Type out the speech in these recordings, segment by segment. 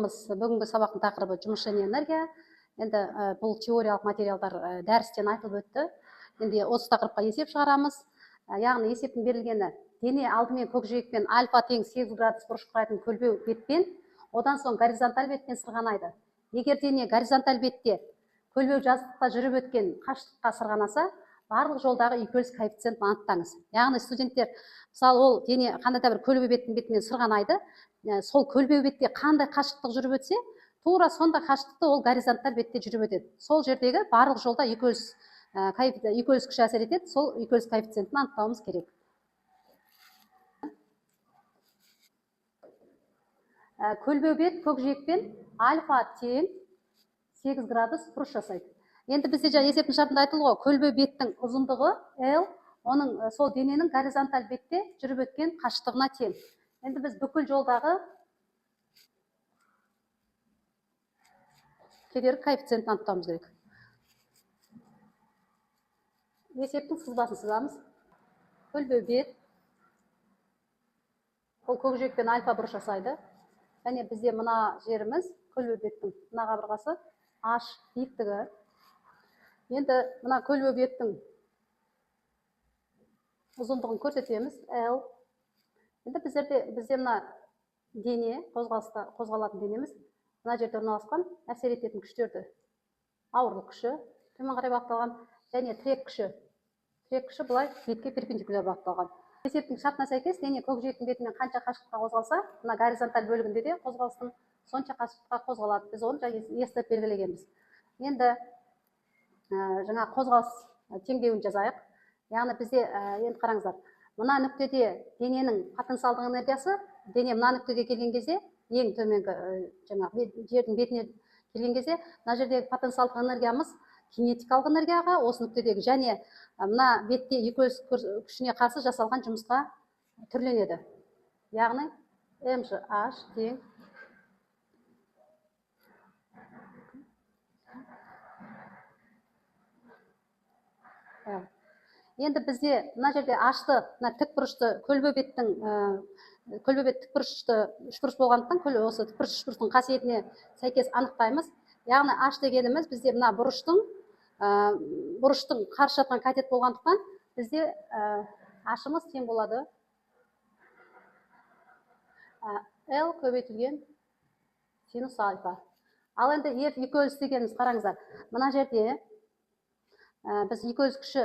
тақырыбымыз, бүгінгі сабақтың тақырыбы жұмыс және энергия. Енді бұл теориялық материалдар дәрістен айтылып өтті. Енді осы тақырыпқа есеп шығарамыз. Яғни есептің берілгені: дене алдымен көкжиекпен альфа тең 8 градус бұрыш құрайтын көлбеу бетпен, одан соң горизонталь бетпен сырғанайды. Егер дене горизонталь бетте көлбеу жазықтықта жүріп өткен қашықтыққа сырғанаса, барлық жолдағы үйкеліс коэффициентін анықтаңыз. Яғни студенттер, мысалы, ол дене қандай да бір көлбеу беттің бетімен сырғанайды, сол көлбеу бетте қандай қашықтық жүріп өтсе, тура сондай қашықтықты ол горизонталь бетте жүріп өтеді. Сол жердегі барлық жолда үйкеліс күші әсер етеді, сол үйкеліс коэффициентін анықтауымыз керек. Көлбеу бет көкжиекпен альфа тең 8 градус бұрыш жасайды. Енді бізде есептің шартында айтылды ғой, көлбеу беттің ұзындығы L, оның сол дененің горизонталь бетте жүріп өткен қашықтығына тең. Енді біз бүкіл жолдағы кедергі коэффициентін анықтауымыз керек. Есептің сызбасын сызамыз. Көлбеу бет ол көкжиекпен альфа бұрыш жасайды. Және бізде мына жеріміз көлбеу беттің мына қабырғасы H биіктігі. Енді мына көлбеу беттің ұзындығын көрсетеміз, L. Енді бізде мына дене, қозғалатын денеміз, мына жерде орналасқан әсер ететін күштерді: ауырлық күші төмен қарай бағытталған, және тірек күші. Тірек күші былай бетке перпендикуляр бағытталған. Есептің шартына сәйкес, дене көкжиектің бетімен қанша қашықтыққа қозғалса, мына горизонталь бөлігінде де қозғалыстың сонша қашықтыққа қозғалады. Біз оны естіп белгілегенбіз. Енді жаңа қозғалыс теңдеуін жазайық. Яғни бізде, енді қараңыздар, мына нүктеде дененің потенциалдық энергиясы, дене мына нүктеге келген кезде, ең төменгі жердің бетіне келген кезде, мына жердегі потенциалдық энергиямыз кинетикалық энергияға, осы нүктедегі, және мына бетте үйкеліс күшіне қарсы жасалған жұмысқа түрленеді. Яғни mgh тең Енді бізде мына жерде ашты, тік бұрышты көлбеу беттің тік бұрышты үшбұрыш болғандықтан, осы тік бұрыш үшбұрыштың қасиетіне сәйкес анықтаймыз. Яғни H дегеніміз бізде мына бұрыштың қарсы жатқан катет болғандықтан, бізде H-ымыз тең болады L көбейтілген синус альфа. Ал енді F үйкеліс дегеніміз, қараңыздар, мына жерде біз үйкеліс күші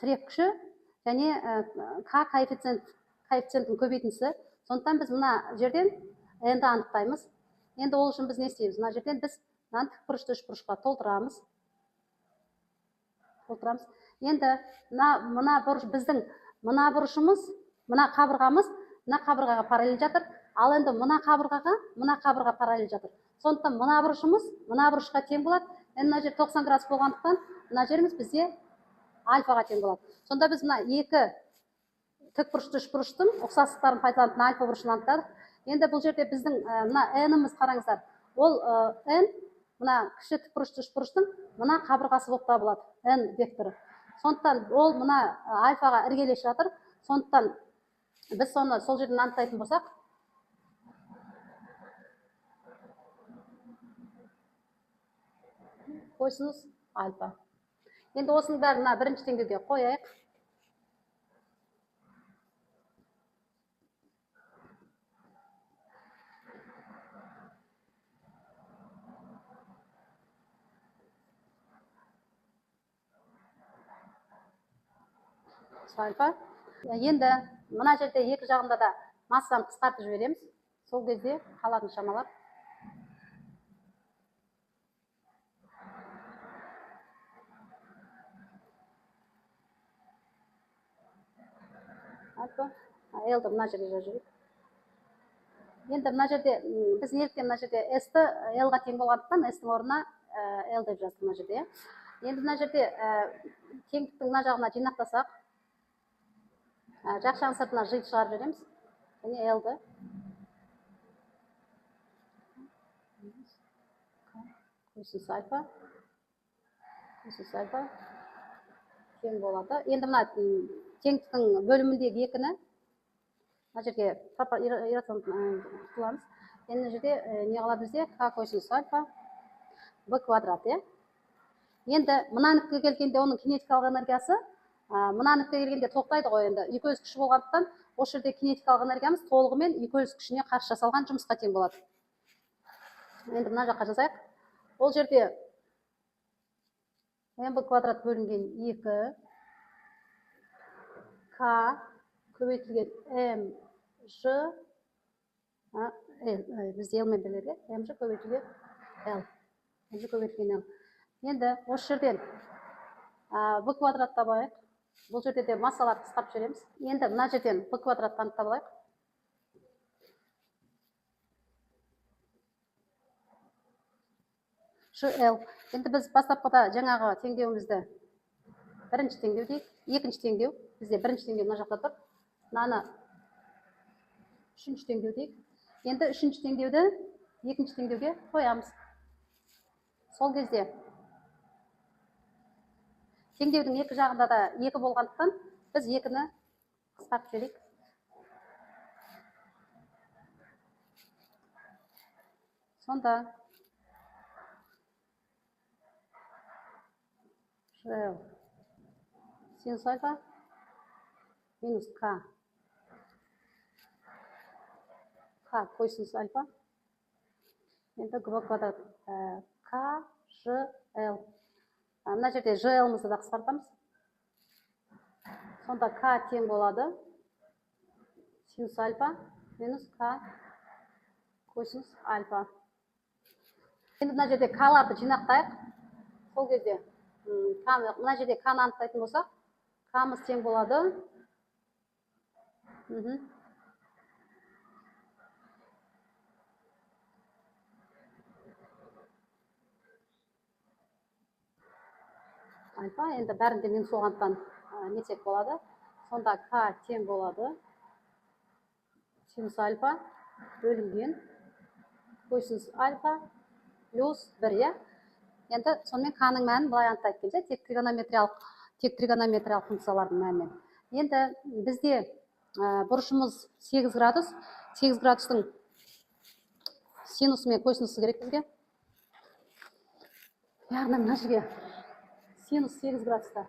тірек күші және К коэффициентінің көбейтіндісі. Сондықтан біз мына жерден N-ді анықтаймыз. Енді ол үшін біз не істейміз? Мына жерден біз тік бұрышты үшбұрышқа толтырамыз. Енді біздің мына бұрышымыз, мына қабырғаға параллель жатыр. Ал енді мына қабырға параллель жатыр. Сондықтан мына бұрышымыз мына бұрышқа тең болады. Енді мына жер 90 градус болғандықтан, мына жеріміз бізде альфаға тең болады. Сонда біз мына екі тік бұрышты үшбұрыштың ұқсастықтарын пайдаланып альфа бұрышын анықтадық. Енді бұл жерде біздің мына n-ымыз, қараңыздар, ол n мына кіші тік бұрышты үшбұрыштың мына қабырғасы болып табылады, n векторы. Сондықтан ол мына альфаға іргелес жатыр. Сондықтан біз соны сол жерден анықтайтын болсақ, косинус альфа. Енді осының бәрін бірінші деңгейге қояйық. Альфа. Енді мына жерде екі жағында да массаны қысқартып жібереміз. Сол кезде қалатын шамалар. L-ді мына жерге жазайық. Енді мына жерде біз неліктен мына жерде S-ті L-ға тең болғандықтан, S-тің орнына L деп жаздық мына жерде. Енді мына жерде теңдіктің мына жағына жинақтасақ, жақ жағын сыртына жиып шығарып жібереміз. Және L-ді косинус альфа тең болады. Енді мына теңдіктің бөліміндегі екіні мына жерге иррационалды құламыз. енді мына жерде не қалады бізде? К косинус альфа в квадрат, иә. Енді мынанікке келгенде оның кинетикалық энергиясы, мынанікке келгенде тоқтайды ғой енді. Екі күші болғандықтан, осы жерде кинетикалық энергиямыз толығымен екі күшіне қарсы жасалған жұмысқа тең болады. Енді мына жаққа жазайық. Ол жерде mb квадрат бөлінген 2 k көбейтілген mж бізде l мен беріледі, mж көбейтілген l. mж көбейтілген l. Енді осы жерден v квадрат табайық. Бұл жерде де массаларды қысқартып жібереміз. Енді мына жерден v квадрат анықтап алайық. L. Енді біз бастапқыда жаңағы теңдеуімізді бірінші теңдеу дейік, екінші теңдеу. Бізде бірінші теңдеу мына жақта тұр. Мынаны үшінші теңдеу дейік. Енді үшінші теңдеуді екінші теңдеуге қоямыз. Сол кезде теңдеудің екі жағында да екі болғандықтан біз екіні қысқартып жіберейік. Сонда L синус альфа минус К косинус альфа. Енді Г квадрат К, Ж, Л. Мына жерде Ж, Л-мызды да қысқартамыз. Сонда К тең болады синус альфа минус К косинус альфа. Енді мына жерде К-ларды жинақтайық. Сол кезде мына жерде К-ны анықтайтын болсақ, К-мыз тең болады. Альфа, енді бәрінде минус болғандықтан нетсек болады. Сонда К тең болады синус альфа бөлінген косинус альфа плюс 1. Енді сонымен К-ның мәнін былай анықтайық келсе, тек тригонометриялық функциялардың мәнімен. Енді бізде бұрышымыз 8 градус. 8 градустың синусы мен косинусы керек бізге. Яғни мына жерге синус 8 градуста.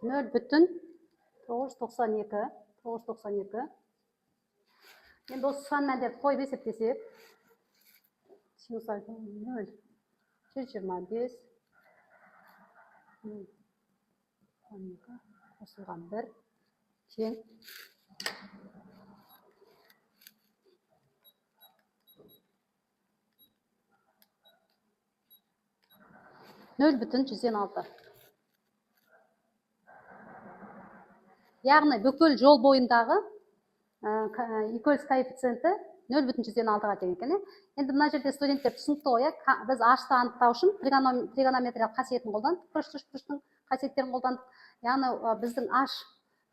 Нөл бүтін 992. Енді осы сан мәндерді қойып есептесек, синус альфа 0, 125, қосылған 1, тең. Нөл бүтін 106. Яғни бүкіл жол бойындағы екеуіліс коэффициенті 0,106-ға тең екен. Енді мына жерде студенттер түсінікті ғой, біз ашты анықтау үшін тригонометриялық қасиетін қолдандық, бұрыштың қасиеттерін қолдандық. Яғни біздің аш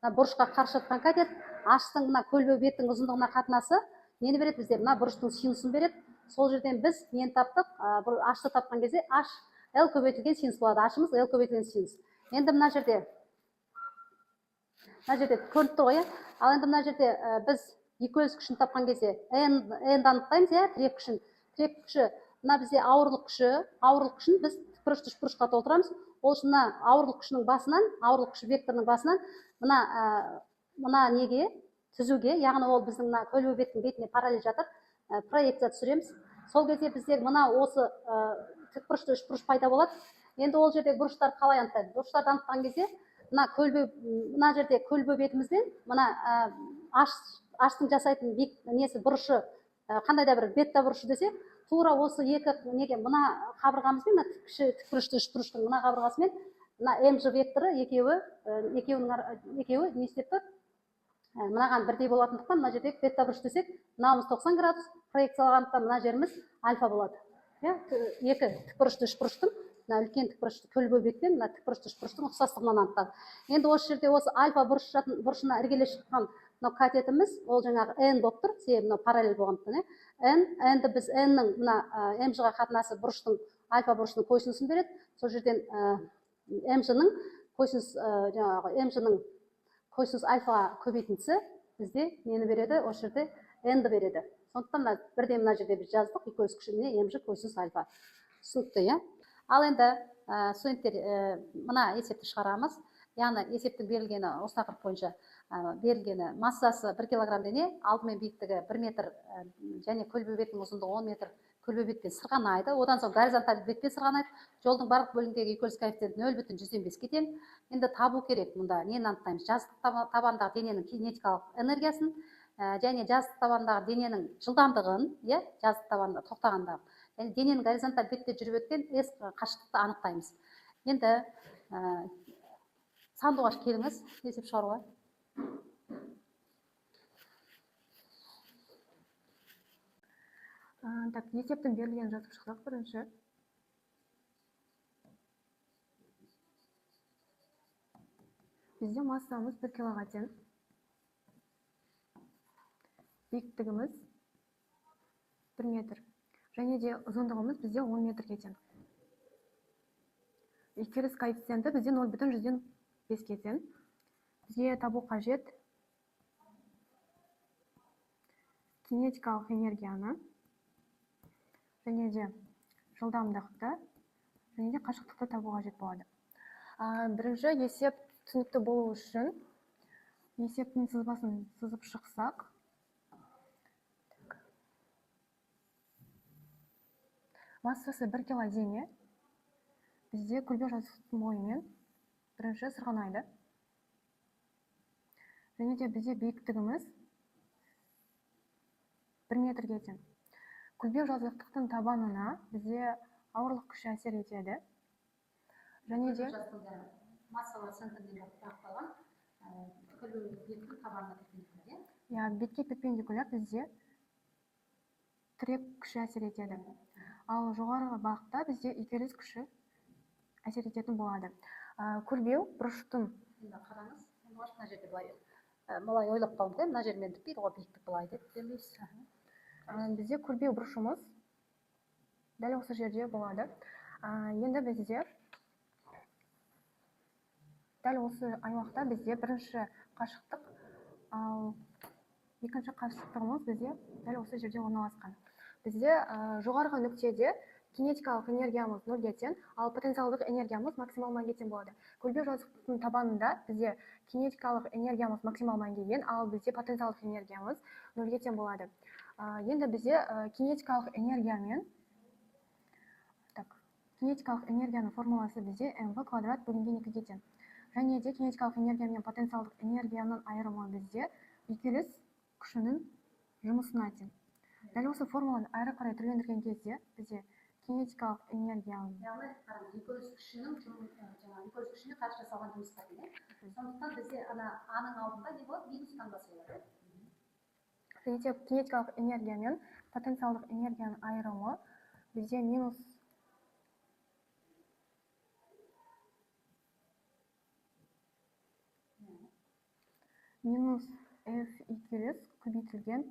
бұрышқа қарсы жатқан катет, аштың мына көлбеу беттің ұзындығына қатынасы нені береді бізде? Мына бұрыштың синусын береді. Сол жерден біз нені таптық? Ашты тапқан кезде аш L көбейтілген синус болады. Ашымыз L көбейтілген синус. Енді мына жерде көрініп тұр ғой. Ал енді мына жерде біз екеуіліс күшін тапқан кезде n-ді анықтаймыз, тірек күшін. Тірек күші мына бізде ауырлық күшін біз тікбұрышты үшбұрышқа толтырамыз. Ол үшін мына ауырлық күшінің басынан, ауырлық күші векторының басынан мына неге түзуге, яғни ол біздің мына көлбеу беттің бетіне параллель жатыр, проекция түсіреміз. Сол кезде бізде мына осы тікбұрышты үшбұрыш пайда болады. Енді ол жерде бұрыштар қалай анықтайды? Бұрыштарды анықтаған кезде мына жерде көлбеу бетімізден мына аштың жасайтын несі бұрышы, қандай да бір бетта бұрышы десек, тура осы екі неге мына қабырғамызбен, мына тікбұрышты үшбұрыштың мына қабырғасымен мына мж векторы екеуі не істеп тұр? Мынаған бірдей болатындықтан мына жерде бетта бұрыш десек, мынауымыз 90 градус проекциялағандықтан мына жеріміз альфа болады. Екі тікбұрышты үшбұрыштың үлкен тікбұрышты көлбеу бетпен мына тікбұрышты үшбұрыштың ұқсастығынан анықтадық. Енді осы жерде осы альфа бұрышына іргелес шыққан мынау катетіміз, ол жаңағы n болып тұр, себебі мынау параллель болғандықтан. N-ді біз n-нің мына mж-ға қатынасы бұрыштың альфа бұрышының косинусын береді. Сол жерден mж-ның койсыз жаңағы мжның койсыз альфаға көбейтіндісі бізде нені береді, осы жерде n-ді береді. Сондықтан бірден мына жерде біз жаздық, икөліс күшіне mж койсыз альфа. Түсінікті, иә? Ал енді студенттер мына есепті шығарамыз. Яғни есептің берілгені осы тақырып бойынша берілгені массасы 1 килограмм дене, алдымен биіктігі 1 метр және көлбеу бетінің ұзындығы 10 метр көлбеу бетпен сырғанайды. Одан соң горизонталь бетпен сырғанайды. Жолдың барлық бөлігіндегі икөліс коэффициенті 0,105-ке тең. Енді табу керек. Мұнда нені анықтаймыз? Жазықтық табандағы дененің кинетикалық энергиясын және жазықтық табандағы дененің жылдамдығын, иә, жазықтық табанда тоқтағандағы. Және дененің горизонталь бетте жүріп өткен s қашықтықты анықтаймыз. Енді сандуғаш келіңіз, есеп шығаруға. Так, есептің берілгенін жазып шықсақ бірінші. Бізде массамыз 1 килоға тең. Биіктігіміз 1 метр. Және де ұзындығымыз бізде 10 метрге тең. Икеліс коэффициенті бізде 0,105-ке тең. Бізге табу қажет кинетикалық энергияны, және де жылдамдықты, және де қашықтықты табу қажет болады. Бірінші есеп түсінікті болу үшін есептің сызбасын сызып шықсақ, массасы 1 кило дене бізде көлбеу жазықтықтың бойымен бірінші сырғанайды. Және де бізде биіктігіміз 1 метрге тең. Көлбеу жазықтықтың табанына бізде ауырлық күші әсер етеді. Және де массалар центрден тұрақталған көлбеу беттің табанына перпендикуляр. Я бетке перпендикуляр бізде тірек күші әсер етеді. Ал жоғарғы бағытта бізде икеліс күші әсер ететін болады. Көлбеу бұрыштың, енді қараңыз, мына жерде былай ойлап қалдым, мына жермен бітпейді ғой, биіктік былай деп демейсіз. Бізде көлбеу бұрышымыз дәл осы жерде болады. Енді бізде дәл осы аймақта бізде бірінші қашықтық, ал екінші қашықтығымыз бізде дәл осы жерде орналасқан. Бізде жоғарғы нүктеде кинетикалық энергиямыз 0-ге тең, ал потенциалдық энергиямыз максимал мәнге тең болады. Көлбеу жазықтықтың табанында бізде кинетикалық энергиямыз максимал мәнге тең, ал бізде потенциалдық энергиямыз 0-ге тең болады. Енді бізде кинетикалық энергияның формуласы бізде mv квадрат бөлінген 2-ге тең. Және де кинетикалық энергия мен потенциалдық энергияның айырымы бізде икеліс күшінің жұмысына тең. Дәл осы формуланы әрі қарай түрлендірген кезде бізде кинетикалық энергияның, яғни икеліс күшінің икеліс күшіне қарсы жасалған жұмысқа тең. Сондықтан бізде аның алдында не болады? Минус таңбасы болады. Және де кинетикалық энергия мен потенциалдық энергияның айырымы бізде минус f икеліс көбейтілген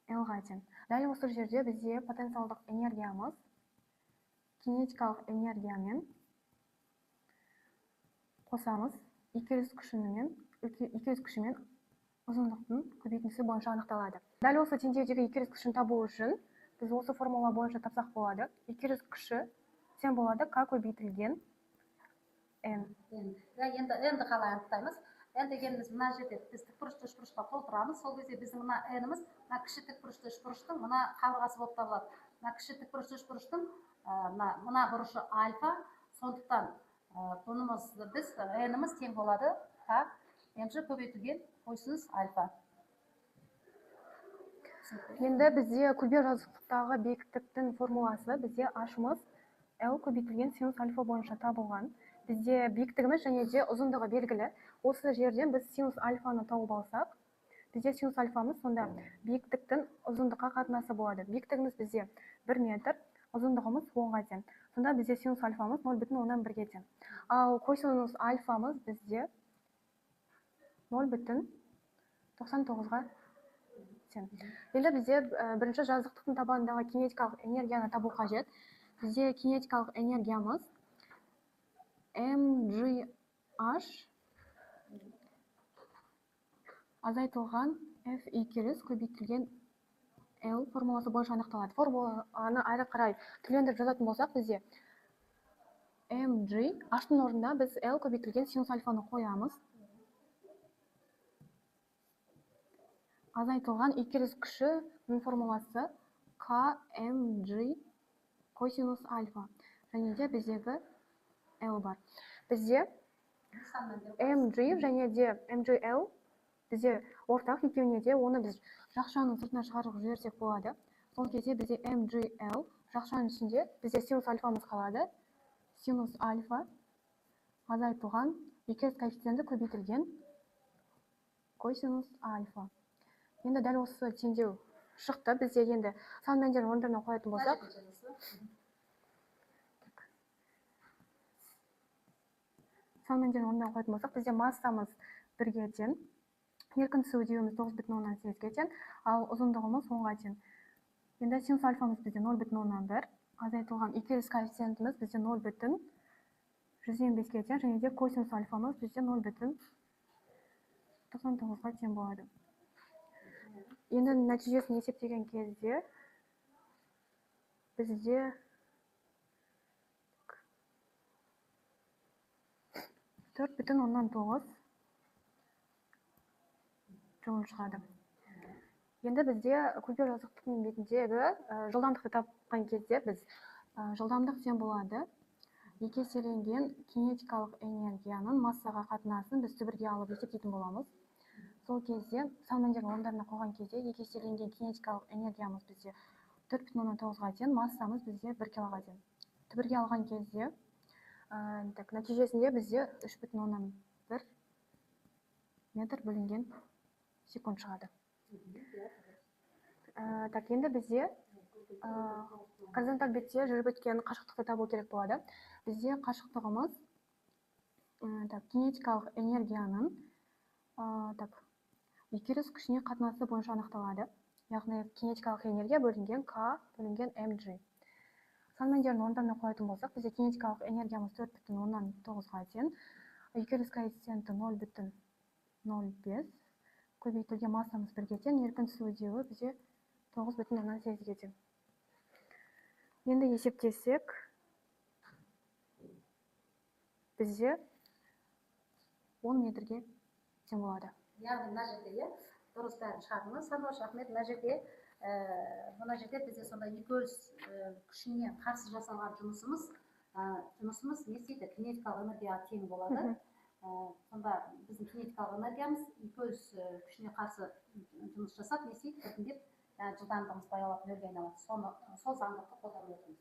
L-ға тең. Дәл осы жерде бізде потенциалдық энергиямыз кинетикалық энергиямен қосамыз. Икеліс күшімен ұзындықтың көбейтіндісі бойынша анықталады. Дәл осы теңдеудегі икеліс күшін табу үшін біз осы формула бойынша тапсақ болады. Икеліс күші тең болады k көбейтілген n. Енді n-ді қалай анықтаймыз? N дегеніміз мына жерде біз тікбұрышты үшбұрышқа толтырамыз. Сол кезде біздің мына n-іміз мына кіші тікбұрышты үшбұрыштың мына қабырғасы болып табылады. Мына кіші тікбұрышты үшбұрыштың мына бұрышы альфа. Сондықтан бұнымыз біз n-іміз тең болады k mg көбейтілген қойсыз альфа. Енді бізде көлбеу жазықтықтағы биіктіктің формуласы бізде h-мыз L көбейтілген синус альфа бойынша табылған. Бізде биіктігіміз және де ұзындығы белгілі. Осы жерден біз синус альфаны тауып алсақ, бізде синус альфамыз сонда биіктіктің ұзындыққа қатынасы болады. Биіктігіміз бізде 1 метр, ұзындығымыз 10-ға тең. Сонда бізде синус альфамыз 0,1-ге тең. Ал косинус альфамыз бізде 0,99-ға тең. Енді бізде бірінші жазықтықтың табанындағы кинетикалық энергияны табу қажет. Бізде кинетикалық энергиямыз mgh азайтылған f2 көбейтілген L формуласы бойынша анықталады. Формуланы әрі қарай түрлендіріп жазатын болсақ, бізде mg h-тың орнына біз L көбейтілген синус альфаны қоямыз. Азайтылған y күшінің формуласы kmg косинус альфа. Және де біздегі L бар. Бізде mg және де mgl бізде ортақ екеуіне де оны біз жақшаның сыртына шығарып жіберсек болады. Сол кезде бізде mgl жақшаның ішінде бізде синус альфамыз қалады. Синус альфа азайтылған екілік коэффициенті көбейтілген косинус альфа. Енді дәл осы теңдеу шықты. Бізде енді сан мәндерін орындарына қоятын болсақ, бізде массамыз 1-ге тең, еркінсу үдеуіміз 9,8-ге тең, ал ұзындығымыз 10-ға тең. Енді синус альфамыз бізде 0,1, азайтылған екілік коэффициентіміз бізде 0,125-ге тең, және де косинус альфамыз бізде 0,99-ға тең болады. Енді нәтижесін есептеген кезде бізде 4,9 жол шығады. Енді бізде кубер жазықтықтың бетіндегі жылдамдықты тапқан кезде біз жылдамдық тең болады. Екі еселенген кинетикалық энергияның массаға қатынасын біз түбірге алып есептейтін боламыз. Сол кезде сан мәндерін орындарына қойған кезде екі еселенген кинетикалық энергиямыз бізде 4,9-ға тең, массамыз бізде 1 килоға тең. Түбірге алған кезде нәтижесінде бізде 3,1 метр бөлінген секунд шығады. Енді бізде горизонталь бетте жүріп өткен қашықтықты табу керек болады. Бізде қашықтығымыз кинетикалық энергияның екілік күшіне қатынасы бойынша анықталады. Яғни кинетикалық энергия бөлінген К бөлінген mg. Сан мәндерін орындарына қоятын болсақ, бізде кинетикалық энергиямыз 4,9-ға тең, екілік коэффициенті 0,05, көбейтілген массамыз 1-ге тең, еркінсу үдеуі бізде 9,8-ге тең. Енді есептесек, бізде 10 метрге тең болады. Яғни мына жерде дұрыс бәрін шығардыңыз. Сандуғаш Ахмет, мына жерде бізде сонда екілік күшіне қарсы жасалған жұмысымыз не істейді? Кинетикалық энергияға тең болады. Сонда біздің кинетикалық энергиямыз екілік күшіне қарсы жұмыс жасап, не істейді? Біртіндеп жылдамдығымыз баяулап нөлге айналады. Сол заңдылықты қолданып отырмыз.